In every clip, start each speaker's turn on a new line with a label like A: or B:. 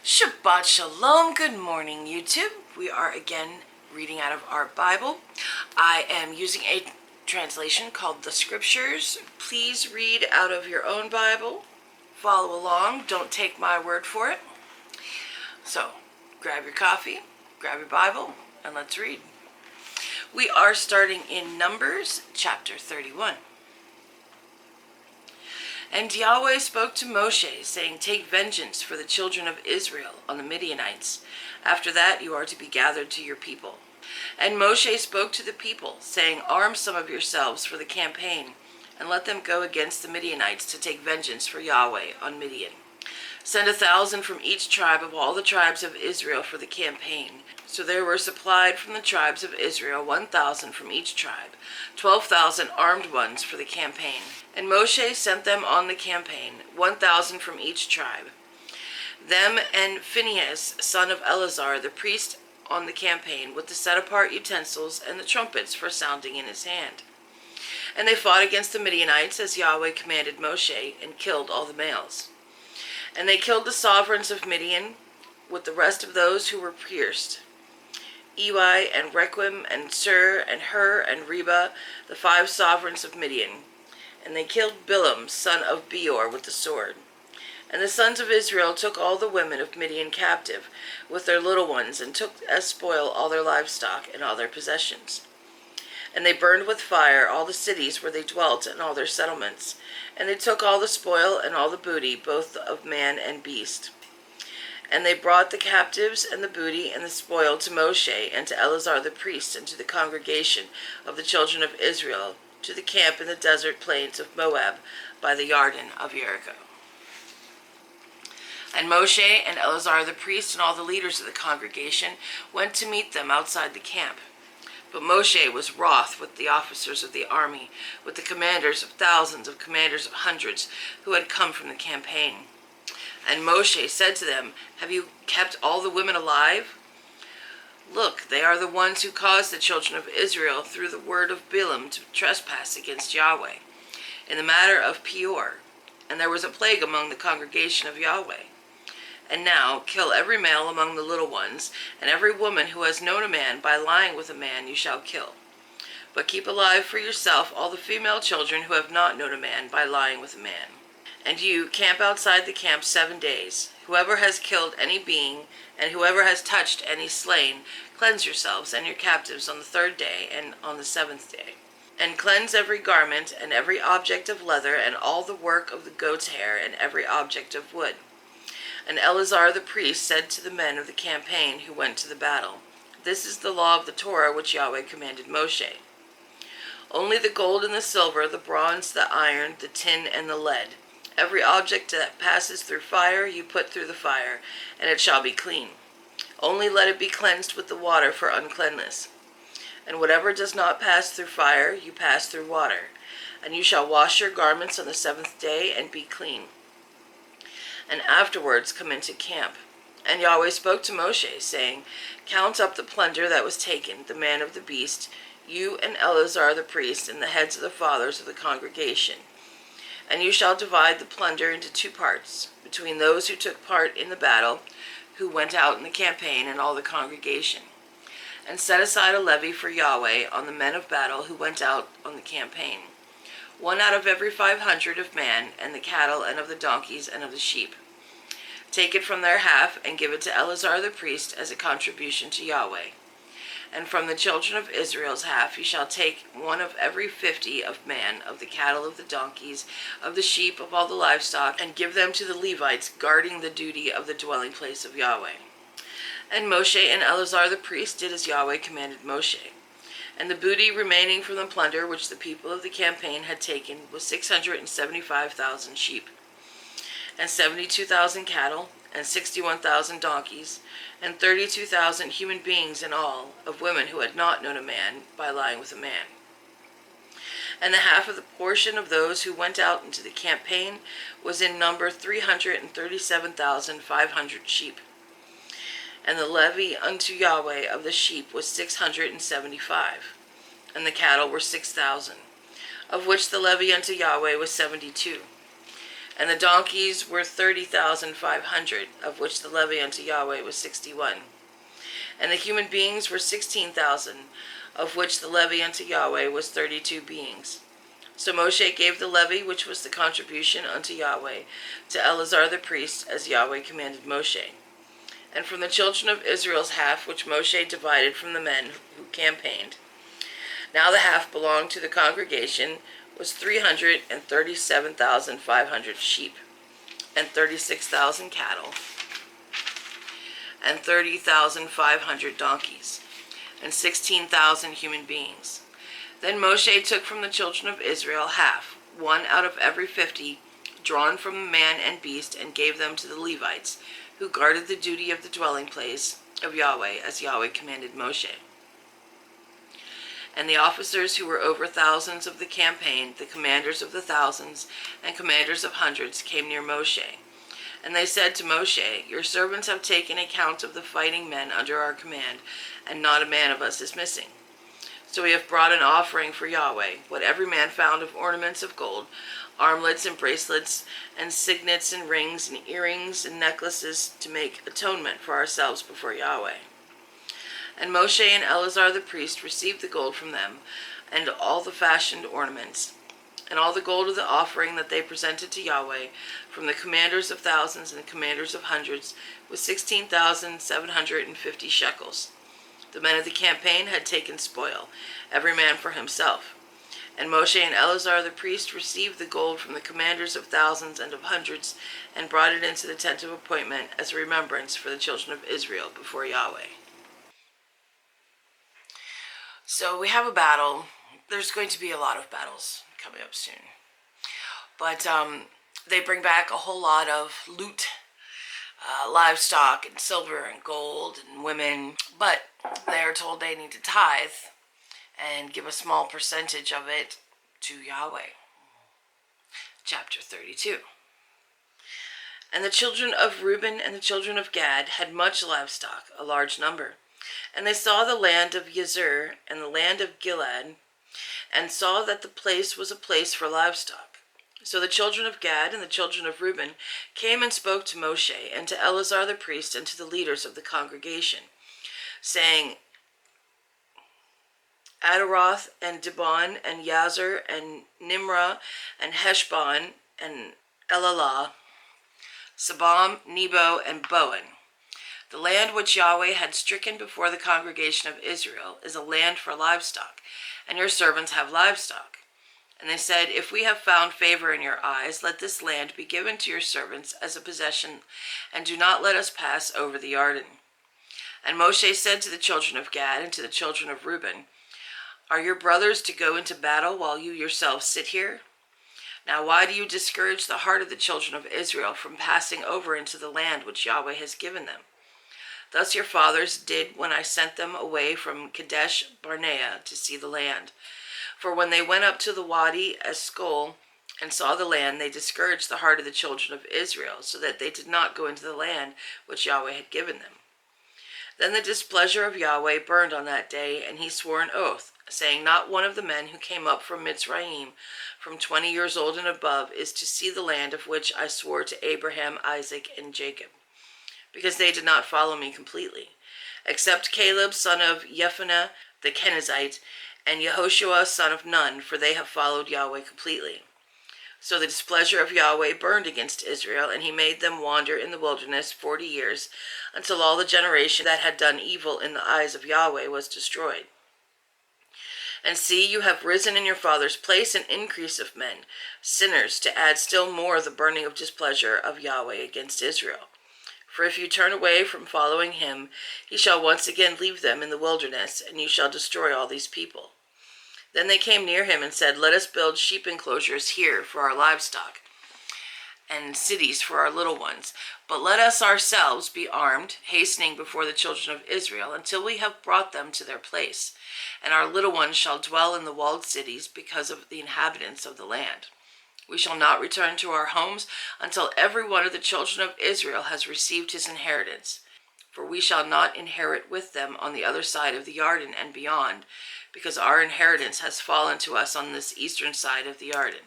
A: Shabbat Shalom. Good morning, YouTube. We are again reading out of our Bible. I am using a translation called The Scriptures. Please read out of your own Bible. Follow along. Don't take my word for it. So, grab your coffee, grab your Bible, and let's read. We are starting in Numbers chapter 31. And Yahweh spoke to Moshe, saying, Take vengeance for the children of Israel on the Midianites. After that you are to be gathered to your people. And Moshe spoke to the people, saying, Arm some of yourselves for the campaign, and let them go against the Midianites to take vengeance for Yahweh on Midian. Send 1,000 from each tribe of all the tribes of Israel for the campaign. So there were supplied from the tribes of Israel 1,000 from each tribe, 12,000 armed ones for the campaign. And Moshe sent them on the campaign, 1,000 from each tribe. Them and Phinehas, son of Eleazar, the priest, on the campaign, with the set-apart utensils and the trumpets for sounding in his hand. And they fought against the Midianites, as Yahweh commanded Moshe, and killed all the males. And they killed the sovereigns of Midian, with the rest of those who were pierced, Ewi and Requim and Sur and Hur and Reba, the 5 sovereigns of Midian. And they killed Bilam, son of Beor, with the sword. And the sons of Israel took all the women of Midian captive, with their little ones, and took as spoil all their livestock and all their possessions. And they burned with fire all the cities where they dwelt and all their settlements. And they took all the spoil and all the booty, both of man and beast. And they brought the captives and the booty and the spoil to Moshe and to Eleazar the priest and to the congregation of the children of Israel, to the camp in the desert plains of Moab by the Yarden of Jericho. And Moshe and Eleazar the priest and all the leaders of the congregation went to meet them outside the camp. But Moshe was wroth with the officers of the army, with the commanders of thousands, of commanders of hundreds, who had come from the campaign. And Moshe said to them, Have you kept all the women alive? Look, they are the ones who caused the children of Israel through the word of Bilam to trespass against Yahweh, in the matter of Peor. And there was a plague among the congregation of Yahweh. And now kill every male among the little ones, and every woman who has known a man by lying with a man you shall kill. But keep alive for yourself all the female children who have not known a man by lying with a man. And you camp outside the camp 7 days. Whoever has killed any being, and whoever has touched any slain, cleanse yourselves and your captives on the 3rd day and on the 7th day. And cleanse every garment, and every object of leather, and all the work of the goat's hair, and every object of wood. And Eleazar the priest said to the men of the campaign who went to the battle, This is the law of the Torah which Yahweh commanded Moshe. Only the gold and the silver, the bronze, the iron, the tin, and the lead, every object that passes through fire you put through the fire, and it shall be clean. Only let it be cleansed with the water for uncleanness. And whatever does not pass through fire, you pass through water. And you shall wash your garments on the 7th day and be clean. And afterwards come into camp. And Yahweh spoke to Moshe, saying, Count up the plunder that was taken, the man of the beast, you and Eleazar the priest, and the heads of the fathers of the congregation. And you shall divide the plunder into 2 parts, between those who took part in the battle, who went out in the campaign, and all the congregation. And set aside a levy for Yahweh on the men of battle who went out on the campaign, 1 out of every 500 of man, and the cattle, and of the donkeys, and of the sheep. Take it from their half, and give it to Eleazar the priest as a contribution to Yahweh. And from the children of Israel's half you shall take 1 of every 50 of man, of the cattle, of the donkeys, of the sheep, of all the livestock, and give them to the Levites guarding the duty of the dwelling place of Yahweh. And Moshe and Eleazar the priest did as Yahweh commanded Moshe. And the booty remaining from the plunder which the people of the campaign had taken was 675,000 sheep, and 72,000 cattle, and 61,000 donkeys, and 32,000 human beings in all, of women who had not known a man by lying with a man. And the half of the portion of those who went out into the campaign was in number 337,500 sheep. And the levy unto Yahweh of the sheep was 675, and the cattle were 6,000, of which the levy unto Yahweh was 72. And the donkeys were 30,500, of which the levy unto Yahweh was 61. And the human beings were 16,000, of which the levy unto Yahweh was 32 beings. So Moshe gave the levy, which was the contribution unto Yahweh, to Eleazar the priest, as Yahweh commanded Moshe. And from the children of Israel's half, which Moshe divided from the men who campaigned, now the half belonged to the congregation, was 337,500 sheep, and 36,000 cattle, and 30,500 donkeys, and 16,000 human beings. Then Moshe took from the children of Israel half, one out of every 50, drawn from man and beast, and gave them to the Levites, who guarded the duty of the dwelling place of Yahweh, as Yahweh commanded Moshe. And the officers who were over thousands of the campaign, the commanders of the thousands and commanders of hundreds, came near Moshe. And they said to Moshe, Your servants have taken account of the fighting men under our command, and not a man of us is missing. So we have brought an offering for Yahweh, what every man found of ornaments of gold, armlets and bracelets, and signets and rings and earrings and necklaces, to make atonement for ourselves before Yahweh. And Moshe and Eleazar the priest received the gold from them, and all the fashioned ornaments, and all the gold of the offering that they presented to Yahweh, from the commanders of thousands and the commanders of hundreds, was 16,750 shekels. The men of the campaign had taken spoil, every man for himself. And Moshe and Eleazar the priest received the gold from the commanders of thousands and of hundreds, and brought it into the tent of appointment as a remembrance for the children of Israel before Yahweh. So we have a battle. There's going to be a lot of battles coming up soon. But they bring back a whole lot of loot, livestock and silver and gold and women. But they are told they need to tithe and give a small percentage of it to Yahweh. Chapter 32. And the children of Reuben and the children of Gad had much livestock, a large number. And they saw the land of Yazur and the land of Gilead, and saw that the place was a place for livestock. So the children of Gad and the children of Reuben came and spoke to Moshe and to Eleazar the priest and to the leaders of the congregation, saying, Adaroth and Dibon and Yazur and Nimrah and Heshbon and Elalah, Sabam, Nebo, and Boan. The land which Yahweh had stricken before the congregation of Israel is a land for livestock, and your servants have livestock. And they said, If we have found favor in your eyes, let this land be given to your servants as a possession, and do not let us pass over the Jordan. And Moshe said to the children of Gad and to the children of Reuben, Are your brothers to go into battle while you yourselves sit here? Now why do you discourage the heart of the children of Israel from passing over into the land which Yahweh has given them? Thus your fathers did when I sent them away from Kadesh Barnea to see the land. For when they went up to the Wadi Eshcol and saw the land, they discouraged the heart of the children of Israel, so that they did not go into the land which Yahweh had given them. Then the displeasure of Yahweh burned on that day, and he swore an oath, saying, Not one of the men who came up from Mitzrayim, from 20 years old and above, is to see the land of which I swore to Abraham, Isaac, and Jacob, because they did not follow me completely, except Caleb son of Jephunneh the Kenizzite, and Yehoshua son of Nun, for they have followed Yahweh completely. So the displeasure of Yahweh burned against Israel, and he made them wander in the wilderness 40 years, until all the generation that had done evil in the eyes of Yahweh was destroyed. And see, you have risen in your father's place an increase of men, sinners, to add still more the burning of displeasure of Yahweh against Israel. For if you turn away from following him, he shall once again leave them in the wilderness, and you shall destroy all these people. Then they came near him and said, Let us build sheep enclosures here for our livestock, and cities for our little ones. But let us ourselves be armed, hastening before the children of Israel, until we have brought them to their place. And our little ones shall dwell in the walled cities because of the inhabitants of the land. We shall not return to our homes until every one of the children of Israel has received his inheritance. For we shall not inherit with them on the other side of the Jordan and beyond, because our inheritance has fallen to us on this eastern side of the Jordan.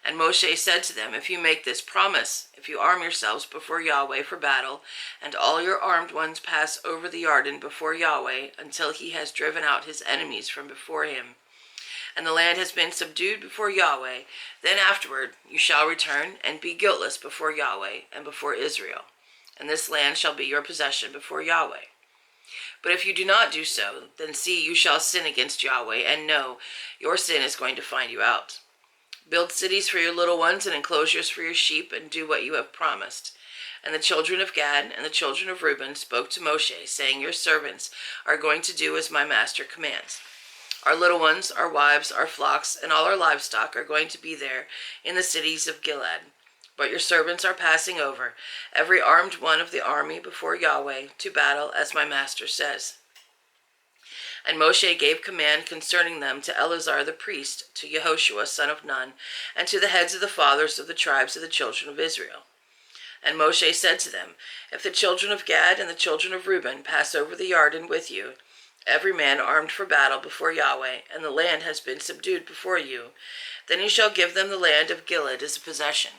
A: And Moshe said to them, if you make this promise, if you arm yourselves before Yahweh for battle, and all your armed ones pass over the Jordan before Yahweh until he has driven out his enemies from before him, and the land has been subdued before Yahweh, then afterward you shall return and be guiltless before Yahweh and before Israel, and this land shall be your possession before Yahweh. But if you do not do so, then see, you shall sin against Yahweh, and know your sin is going to find you out. Build cities for your little ones and enclosures for your sheep, and do what you have promised. And the children of Gad and the children of Reuben spoke to Moshe, saying, your servants are going to do as my master commands. Our little ones, our wives, our flocks, and all our livestock are going to be there in the cities of Gilead. But your servants are passing over, every armed one of the army before Yahweh, to battle, as my master says. And Moshe gave command concerning them to Eleazar the priest, to Yehoshua son of Nun, and to the heads of the fathers of the tribes of the children of Israel. And Moshe said to them, if the children of Gad and the children of Reuben pass over the Jordan with you, every man armed for battle before Yahweh, and the land has been subdued before you, then you shall give them the land of Gilead as a possession.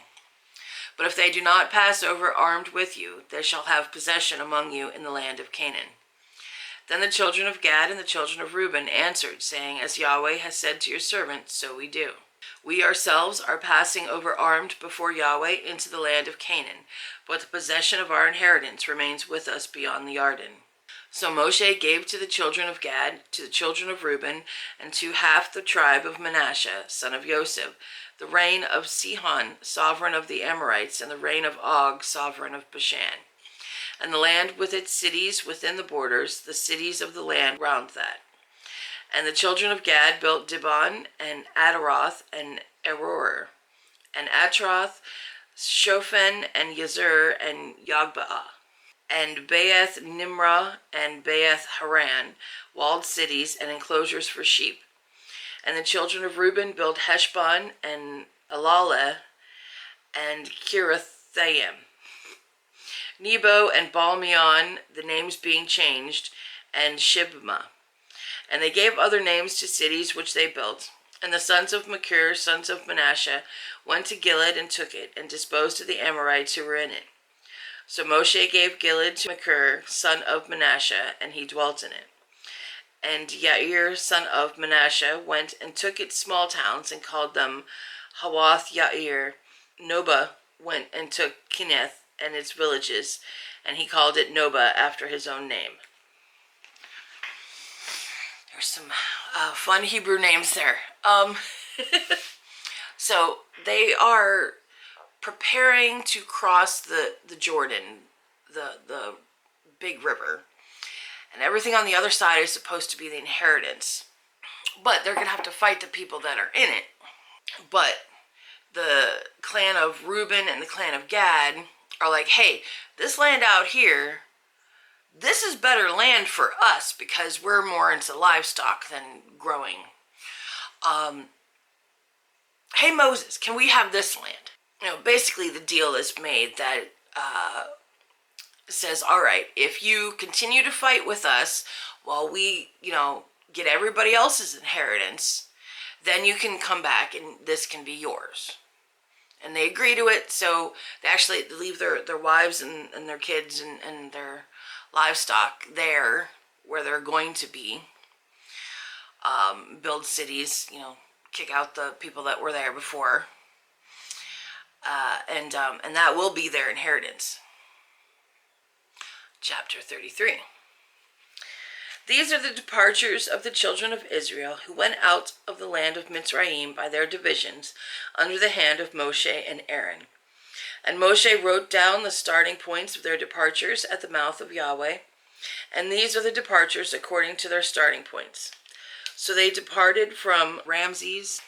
A: But if they do not pass over armed with you, they shall have possession among you in the land of Canaan. Then the children of Gad and the children of Reuben answered, saying, as Yahweh has said to your servant, so we do. We ourselves are passing over armed before Yahweh into the land of Canaan, but the possession of our inheritance remains with us beyond the Jordan. So Moshe gave to the children of Gad, to the children of Reuben, and to half the tribe of Manasseh, son of Joseph, the reign of Sihon, sovereign of the Amorites, and the reign of Og, sovereign of Bashan. And the land with its cities within the borders, the cities of the land round that. And the children of Gad built Dibon, and Adaroth, and Aroer, and Atroth, Shophen, and Yazer, and Yogbaah, and Beeth Nimrah, and Beeth Haran, walled cities and enclosures for sheep. And the children of Reuben built Heshbon, and Elaleh, and Kirithaim, Nebo and Balmeon, the names being changed, and Shibmah. And they gave other names to cities which they built. And the sons of Machir, sons of Manasseh, went to Gilead and took it, and disposed of the Amorites who were in it. So Moshe gave Gilead to Machir, son of Manasseh, and he dwelt in it. And Yair, son of Manasseh, went and took its small towns, and called them Hawath Yair. Noba went and took Kinneth and its villages, and he called it Noba after his own name. There's some fun Hebrew names there. So they are preparing to cross the Jordan, the big river, and everything on the other side is supposed to be the inheritance. But they're going to have to fight the people that are in it. But the clan of Reuben and the clan of Gad are like, hey, this land out here, this is better land for us because we're more into livestock than growing. Hey, Moses, can we have this land? You know, basically the deal is made that says, all right, if you continue to fight with us while we, get everybody else's inheritance, then you can come back and this can be yours. And they agree to it, so they actually leave their wives and their kids and their livestock there where they're going to be. Build cities, kick out the people that were there before. And that will be their inheritance. Chapter 33. These are the departures of the children of Israel who went out of the land of Mitzrayim by their divisions under the hand of Moshe and Aaron. And Moshe wrote down the starting points of their departures at the mouth of Yahweh. And these are the departures according to their starting points. So they departed from Ramses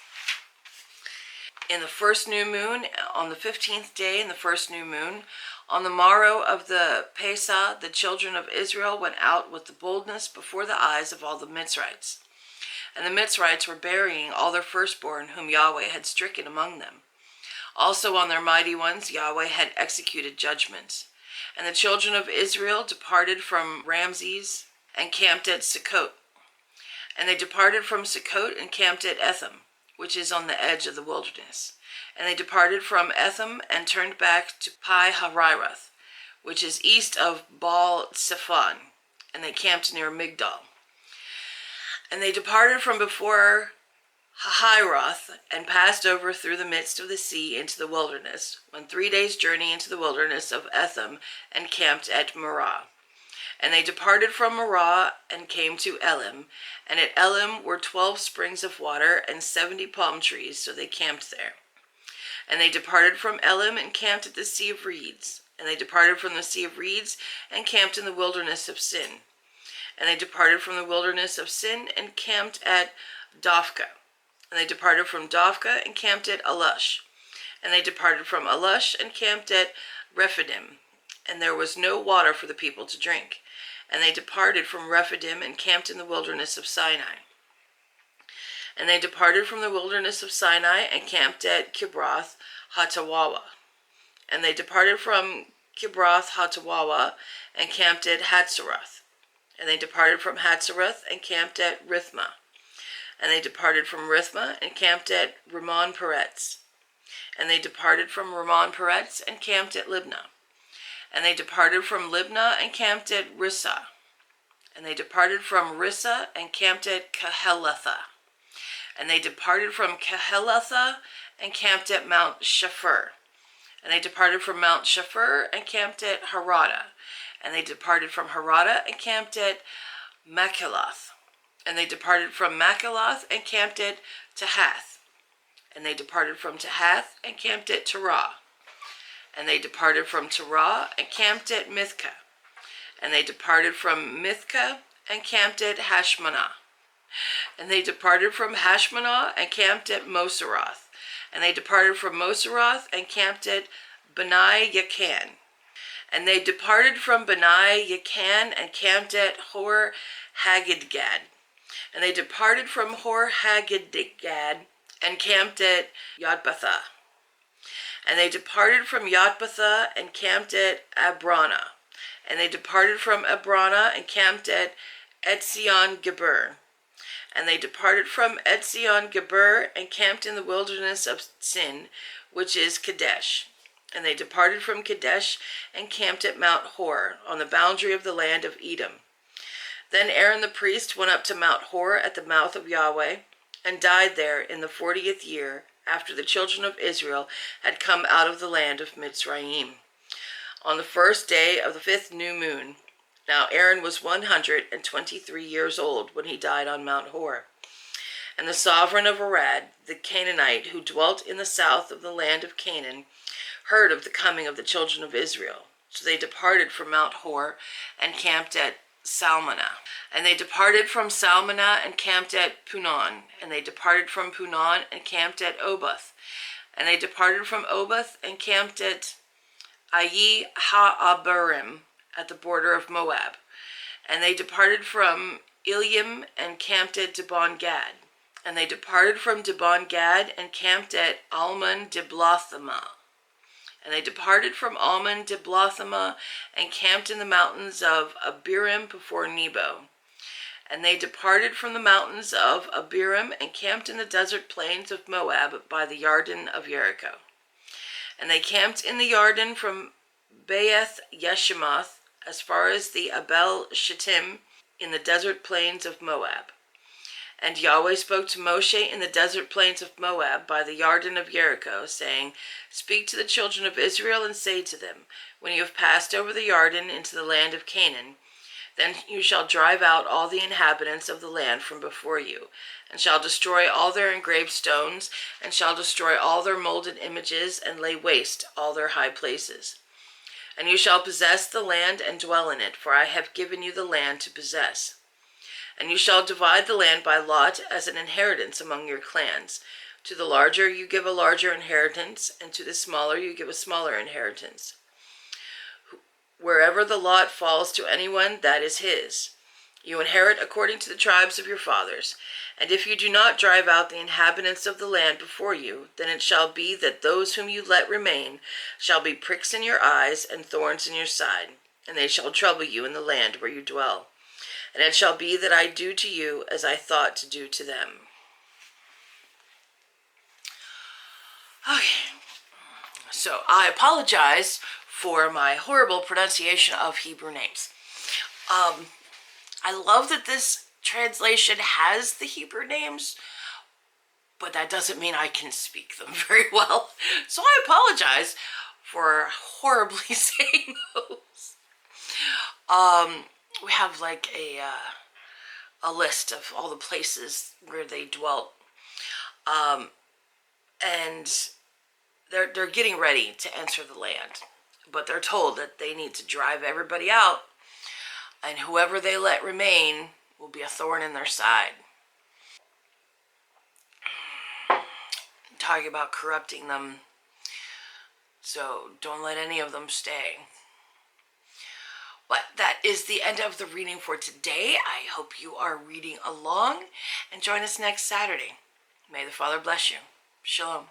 A: in the first new moon, on the 15th day in the first new moon. On the morrow of the Pesach, the children of Israel went out with the boldness before the eyes of all the Mitzrites. And the Mitzrites were burying all their firstborn whom Yahweh had stricken among them. Also on their mighty ones Yahweh had executed judgments. And the children of Israel departed from Ramses and camped at Sukkot. And they departed from Sukkot and camped at Etham, which is on the edge of the wilderness. And they departed from Etham and turned back to Pi-hahiroth, which is east of Baal-Zephon, and they camped near Migdol. And they departed from before Hahiroth and passed over through the midst of the sea into the wilderness, went 3 days' journey into the wilderness of Etham, and camped at Marah. And they departed from Marah and came to Elim, and at Elim were 12 springs of water and 70 palm trees, so they camped there. And they departed from Elim and camped at the Sea of Reeds. And they departed from the Sea of Reeds and camped in the wilderness of Sin. And they departed from the wilderness of Sin and camped at Dophkah. And they departed from Dophkah and camped at Alush. And they departed from Alush and camped at Rephidim. And there was no water for the people to drink. And they departed from Rephidim and camped in the wilderness of Sinai. And they departed from the wilderness of Sinai and camped at Kibroth Hattawawa. And they departed from Kibroth Hattawawa and camped at Hatzeroth. And they departed from Hatzeroth and camped at Rithmah. And they departed from Rithmah and camped at Rimmon Peretz. And they departed from Rimmon Peretz and camped at Libnah. And they departed from Libnah and camped at Rissah. And they departed from Rissah and camped at Kehelatha. And they departed from Kehelatha and camped at Mount Shapher. And they departed from Mount Shapher and camped at Harada. And they departed from Harada and camped at Makheloth. And they departed from Makheloth and camped at Tahath. And they departed from Tahath and camped at Terah. And they departed from Terah and camped at Mithkah. And they departed from Mithkah and camped at Hashmanah. And they departed from Hashmanah and camped at Moseroth. And they departed from Moseroth and camped at Beni Yakan. And they departed from Beni Yakan and camped at Hor Haggidgad. And they departed from Hor Haggidgad and camped at Yotbathah. And they departed from Yotbathah and camped at Abrana. And they departed from Abrana and camped at Etzion Geber. And they departed from Etzion Geber and camped in the wilderness of Sin, which is Kadesh. And they departed from Kadesh and camped at Mount Hor, on the boundary of the land of Edom. Then Aaron the priest went up to Mount Hor at the mouth of Yahweh, and died there in the 40th year, after the children of Israel had come out of the land of Mitzrayim, on the first day of the 5th new moon. Now Aaron was 123 years old when he died on Mount Hor. And the sovereign of Arad, the Canaanite, who dwelt in the south of the land of Canaan, heard of the coming of the children of Israel. So they departed from Mount Hor and camped at Salmanah. And they departed from Salmanah and camped at Punon. And they departed from Punon and camped at Oboth. And they departed from Oboth and camped at Ayi Ha'abarim, at the border of Moab. And they departed from Ilim and camped at Dibon Gad. And they departed from Dibon Gad and camped at Almon Diblathama. And they departed from Almon Diblathama and camped in the mountains of Abiram before Nebo. And they departed from the mountains of Abiram and camped in the desert plains of Moab by the Yarden of Jericho. And they camped in the Yarden from Baeth Yeshimoth as far as the Abel Shittim in the desert plains of Moab. And Yahweh spoke to Moshe in the desert plains of Moab by the Yarden of Jericho, saying, Speak to the children of Israel and say to them, When you have passed over the Yarden into the land of Canaan, then you shall drive out all the inhabitants of the land from before you, and shall destroy all their engraved stones, and shall destroy all their molded images, and lay waste all their high places. And you shall possess the land and dwell in it, for I have given you the land to possess. And you shall divide the land by lot as an inheritance among your clans. To the larger you give a larger inheritance, and to the smaller you give a smaller inheritance. Wherever the lot falls to anyone, that is his. You inherit according to the tribes of your fathers. And if you do not drive out the inhabitants of the land before you, then it shall be that those whom you let remain shall be pricks in your eyes and thorns in your side, and they shall trouble you in the land where you dwell. And it shall be that I do to you as I thought to do to them. Okay, so I apologize for my horrible pronunciation of Hebrew names. I love that this translation has the Hebrew names, but that doesn't mean I can speak them very well. So I apologize for horribly saying those. We have like a list of all the places where they dwelt, and they're getting ready to enter the land, but they're told that they need to drive everybody out, and whoever they let remain will be a thorn in their side. Talking about corrupting them, so don't let any of them stay. But that is the end of the reading for today. I hope you are reading along, and join us next Saturday. May the Father bless you. Shalom.